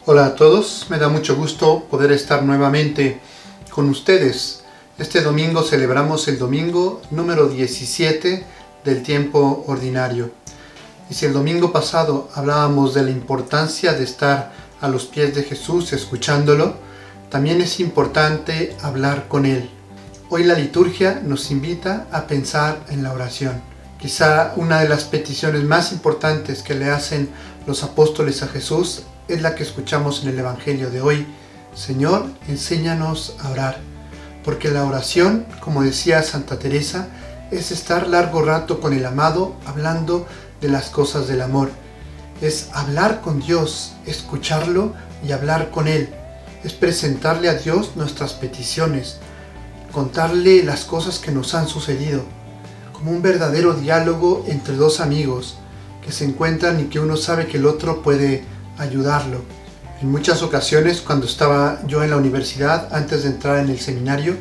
Hola a todos, me da mucho gusto poder estar nuevamente con ustedes. Este domingo celebramos el domingo número 17 del tiempo ordinario. Y si el domingo pasado hablábamos de la importancia de estar a los pies de Jesús escuchándolo, también es importante hablar con Él. Hoy la liturgia nos invita a pensar en la oración. Quizá una de las peticiones más importantes que le hacen los apóstoles a Jesús es la que escuchamos en el Evangelio de hoy. Señor, enséñanos a orar. Porque la oración, como decía Santa Teresa, es estar largo rato con el amado hablando de las cosas del amor. Es hablar con Dios, escucharlo y hablar con Él. Es presentarle a Dios nuestras peticiones, contarle las cosas que nos han sucedido, como un verdadero diálogo entre dos amigos que se encuentran y que uno sabe que el otro puede ayudarlo. En muchas ocasiones, cuando estaba yo en la universidad, antes de entrar en el seminario,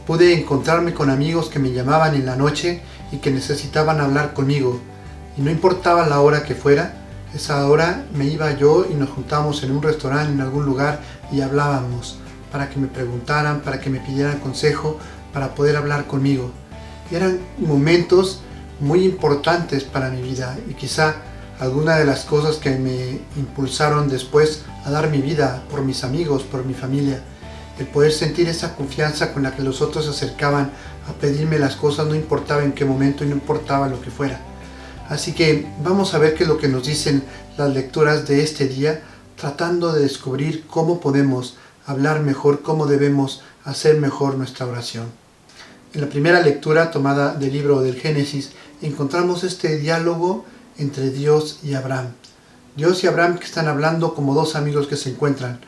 pude encontrarme con amigos que me llamaban en la noche y que necesitaban hablar conmigo. Y no importaba la hora que fuera, esa hora me iba yo y nos juntábamos en un restaurante, en algún lugar, y hablábamos para que me preguntaran, para que me pidieran consejo, para poder hablar conmigo. Y eran momentos muy importantes para mi vida y quizá alguna de las cosas que me impulsaron después a dar mi vida por mis amigos, por mi familia. El poder sentir esa confianza con la que los otros se acercaban a pedirme las cosas, no importaba en qué momento y no importaba lo que fuera. Así que vamos a ver qué es lo que nos dicen las lecturas de este día, tratando de descubrir cómo podemos hablar mejor, cómo debemos hacer mejor nuestra oración. En la primera lectura tomada del libro del Génesis encontramos este diálogo entre Dios y Abraham. Dios y Abraham que están hablando como dos amigos que se encuentran.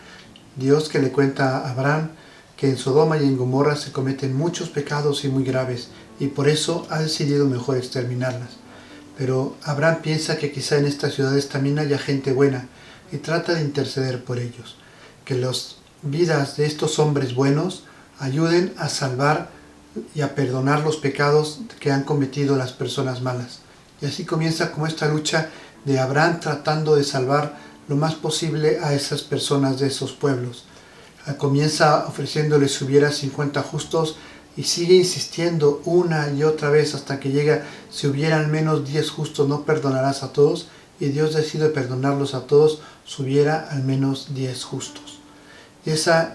Dios que le cuenta a Abraham que en Sodoma y en Gomorra se cometen muchos pecados y muy graves y por eso ha decidido mejor exterminarlas. Pero Abraham piensa que quizá en estas ciudades también haya gente buena y trata de interceder por ellos. Que las vidas de estos hombres buenos ayuden a salvar y a perdonar los pecados que han cometido las personas malas. Y así comienza como esta lucha de Abraham tratando de salvar lo más posible a esas personas de esos pueblos. Comienza ofreciéndoles si hubiera 50 justos y sigue insistiendo una y otra vez hasta que llega, si hubiera al menos 10 justos no perdonarás a todos, y Dios decide perdonarlos a todos si hubiera al menos 10 justos. Esa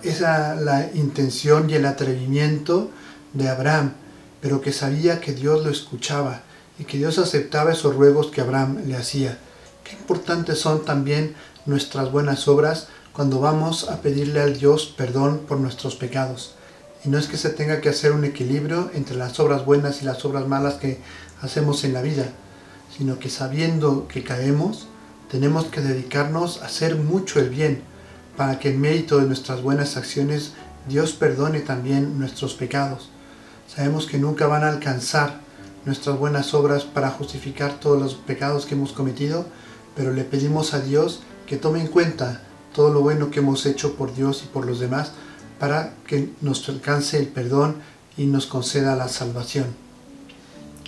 la intención y el atrevimiento de Abraham, pero que sabía que Dios lo escuchaba y que Dios aceptaba esos ruegos que Abraham le hacía. Qué importantes son también nuestras buenas obras cuando vamos a pedirle al Dios perdón por nuestros pecados. Y no es que se tenga que hacer un equilibrio entre las obras buenas y las obras malas que hacemos en la vida, sino que sabiendo que caemos, tenemos que dedicarnos a hacer mucho el bien, para que en mérito de nuestras buenas acciones Dios perdone también nuestros pecados. Sabemos que nunca van a alcanzar nuestras buenas obras para justificar todos los pecados que hemos cometido, pero le pedimos a Dios que tome en cuenta todo lo bueno que hemos hecho por Dios y por los demás para que nos alcance el perdón y nos conceda la salvación.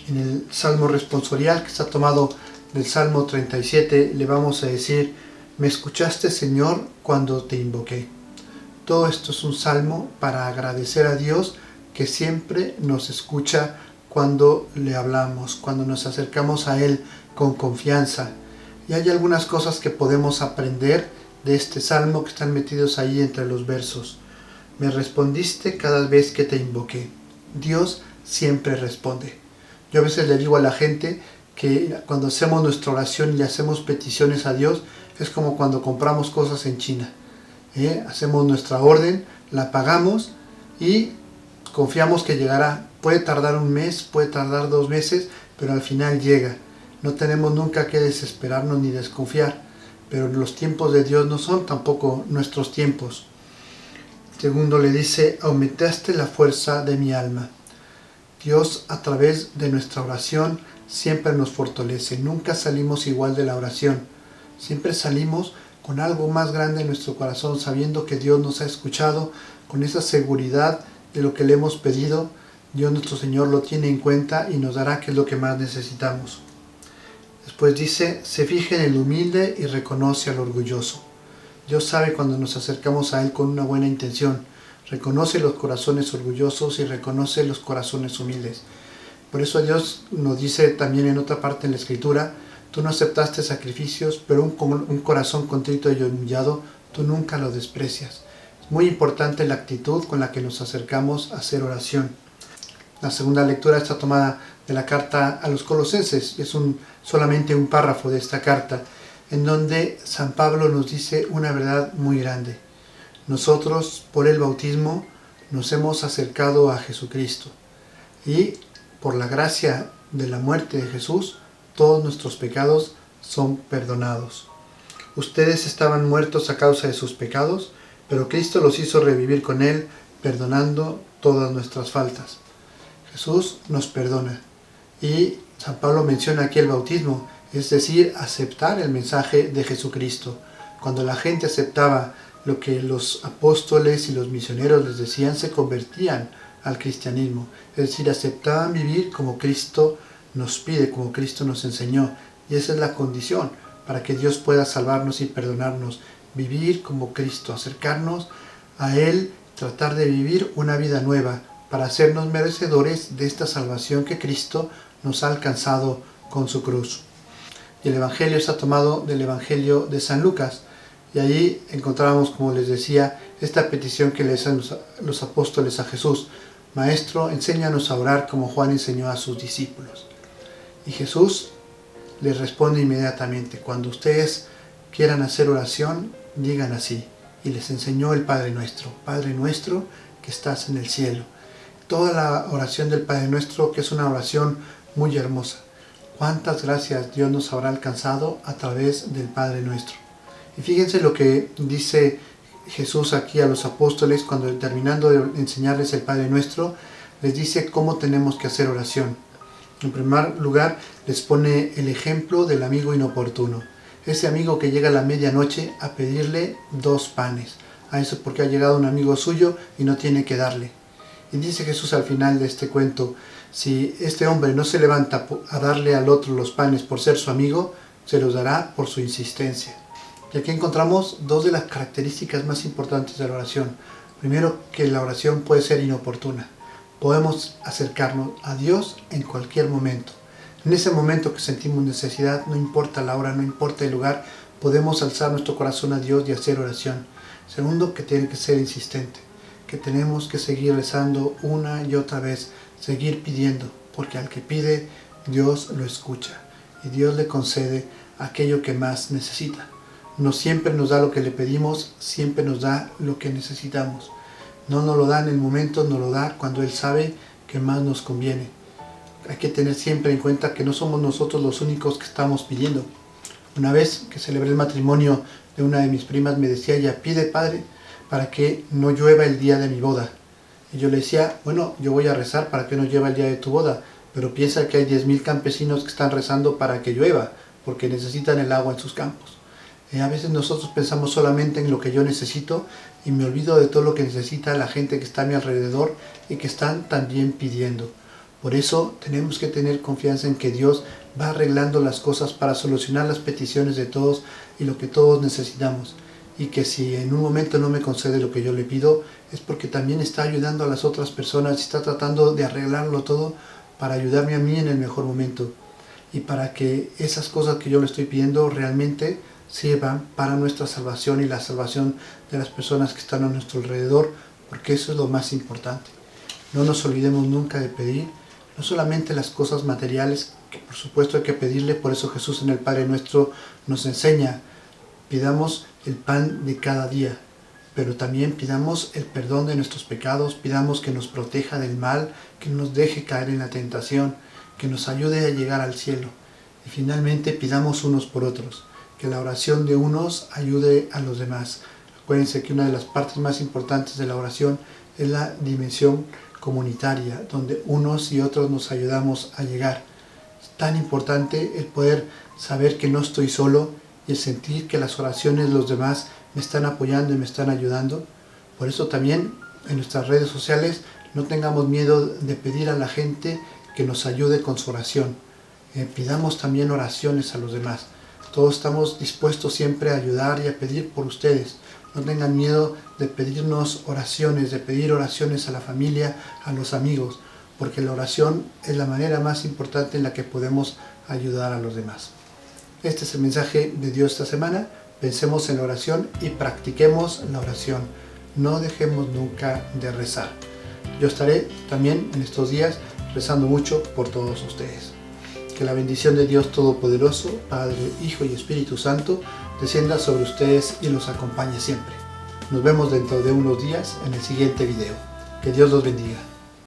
En el Salmo responsorial que está tomado del Salmo 37 le vamos a decir: me escuchaste, Señor, cuando te invoqué. Todo esto es un salmo para agradecer a Dios que siempre nos escucha cuando le hablamos, cuando nos acercamos a Él con confianza. Y hay algunas cosas que podemos aprender de este salmo que están metidos ahí entre los versos. Me respondiste cada vez que te invoqué. Dios siempre responde. Yo a veces le digo a la gente que cuando hacemos nuestra oración y le hacemos peticiones a Dios, es como cuando compramos cosas en China. Hacemos nuestra orden, la pagamos y confiamos que llegará. Puede tardar un mes, puede tardar 2 meses, pero al final llega. No tenemos nunca que desesperarnos ni desconfiar, pero los tiempos de Dios no son tampoco nuestros tiempos. Segundo le dice: aumentaste la fuerza de mi alma. Dios a través de nuestra oración siempre nos fortalece. Nunca salimos igual de la oración. Siempre salimos con algo más grande en nuestro corazón, sabiendo que Dios nos ha escuchado, con esa seguridad de lo que le hemos pedido. Dios nuestro Señor lo tiene en cuenta y nos dará que es lo que más necesitamos. Después dice: se fija en el humilde y reconoce al orgulloso. Dios sabe cuando nos acercamos a Él con una buena intención. Reconoce los corazones orgullosos y reconoce los corazones humildes. Por eso Dios nos dice también en otra parte en la Escritura: tú no aceptaste sacrificios, pero un corazón contrito y humillado, tú nunca lo desprecias. Es muy importante la actitud con la que nos acercamos a hacer oración. La segunda lectura está tomada de la carta a los Colosenses. Es solamente un párrafo de esta carta, en donde San Pablo nos dice una verdad muy grande. Nosotros, por el bautismo, nos hemos acercado a Jesucristo, y por la gracia de la muerte de Jesús, todos nuestros pecados son perdonados. Ustedes estaban muertos a causa de sus pecados, pero Cristo los hizo revivir con Él, perdonando todas nuestras faltas. Jesús nos perdona. Y San Pablo menciona aquí el bautismo, es decir, aceptar el mensaje de Jesucristo. Cuando la gente aceptaba lo que los apóstoles y los misioneros les decían, se convertían al cristianismo. Es decir, aceptaban vivir como Cristo nos pide, como Cristo nos enseñó. Y esa es la condición para que Dios pueda salvarnos y perdonarnos. Vivir como Cristo, acercarnos a Él, tratar de vivir una vida nueva para hacernos merecedores de esta salvación que Cristo nos ha alcanzado con su cruz. Y el Evangelio está tomado del Evangelio de San Lucas. Y allí encontramos, como les decía, esta petición que le hacen los apóstoles a Jesús: Maestro, enséñanos a orar como Juan enseñó a sus discípulos. Y Jesús les responde inmediatamente: cuando ustedes quieran hacer oración, digan así. Y les enseñó el Padre Nuestro: Padre nuestro que estás en el cielo. Toda la oración del Padre Nuestro, que es una oración muy hermosa. Cuántas gracias Dios nos habrá alcanzado a través del Padre Nuestro. Y fíjense lo que dice Jesús aquí a los apóstoles cuando, terminando de enseñarles el Padre Nuestro, les dice cómo tenemos que hacer oración. En primer lugar, les pone el ejemplo del amigo inoportuno. Ese amigo que llega a la medianoche a pedirle 2 panes. A eso porque ha llegado un amigo suyo y no tiene que darle. Y dice Jesús al final de este cuento: si este hombre no se levanta a darle al otro los panes por ser su amigo, se los dará por su insistencia. Y aquí encontramos 2 de las características más importantes de la oración. Primero, que la oración puede ser inoportuna. Podemos acercarnos a Dios en cualquier momento. En ese momento que sentimos necesidad, no importa la hora, no importa el lugar, podemos alzar nuestro corazón a Dios y hacer oración. Segundo, que tiene que ser insistente, que tenemos que seguir rezando una y otra vez, seguir pidiendo, porque al que pide, Dios lo escucha y Dios le concede aquello que más necesita. No siempre nos da lo que le pedimos, siempre nos da lo que necesitamos. No nos lo da en el momento, nos lo da cuando Él sabe que más nos conviene. Hay que tener siempre en cuenta que no somos nosotros los únicos que estamos pidiendo. Una vez que celebré el matrimonio de una de mis primas, me decía ella: pide, Padre, para que no llueva el día de mi boda. Y yo le decía: bueno, yo voy a rezar para que no llueva el día de tu boda, pero piensa que hay 10,000 campesinos que están rezando para que llueva, porque necesitan el agua en sus campos. A veces nosotros pensamos solamente en lo que yo necesito y me olvido de todo lo que necesita la gente que está a mi alrededor y que están también pidiendo. Por eso tenemos que tener confianza en que Dios va arreglando las cosas para solucionar las peticiones de todos y lo que todos necesitamos. Y que si en un momento no me concede lo que yo le pido, es porque también está ayudando a las otras personas y está tratando de arreglarlo todo para ayudarme a mí en el mejor momento. Y para que esas cosas que yo le estoy pidiendo realmente sirvan para nuestra salvación y la salvación de las personas que están a nuestro alrededor, porque eso es lo más importante. No nos olvidemos nunca de pedir, no solamente las cosas materiales, que por supuesto hay que pedirle. Por eso Jesús en el Padre Nuestro nos enseña: pidamos el pan de cada día, pero también pidamos el perdón de nuestros pecados, pidamos que nos proteja del mal, que no nos deje caer en la tentación, que nos ayude a llegar al cielo. Y finalmente pidamos unos por otros, que la oración de unos ayude a los demás. Acuérdense que una de las partes más importantes de la oración es la dimensión comunitaria, donde unos y otros nos ayudamos a llegar. Es tan importante el poder saber que no estoy solo y el sentir que las oraciones de los demás me están apoyando y me están ayudando. Por eso también en nuestras redes sociales no tengamos miedo de pedir a la gente que nos ayude con su oración. Pidamos también oraciones a los demás. Todos estamos dispuestos siempre a ayudar y a pedir por ustedes. No tengan miedo de pedirnos oraciones, de pedir oraciones a la familia, a los amigos, porque la oración es la manera más importante en la que podemos ayudar a los demás. Este es el mensaje de Dios esta semana. Pensemos en la oración y practiquemos la oración. No dejemos nunca de rezar. Yo estaré también en estos días rezando mucho por todos ustedes. Que la bendición de Dios Todopoderoso, Padre, Hijo y Espíritu Santo, descienda sobre ustedes y los acompañe siempre. Nos vemos dentro de unos días en el siguiente video. Que Dios los bendiga.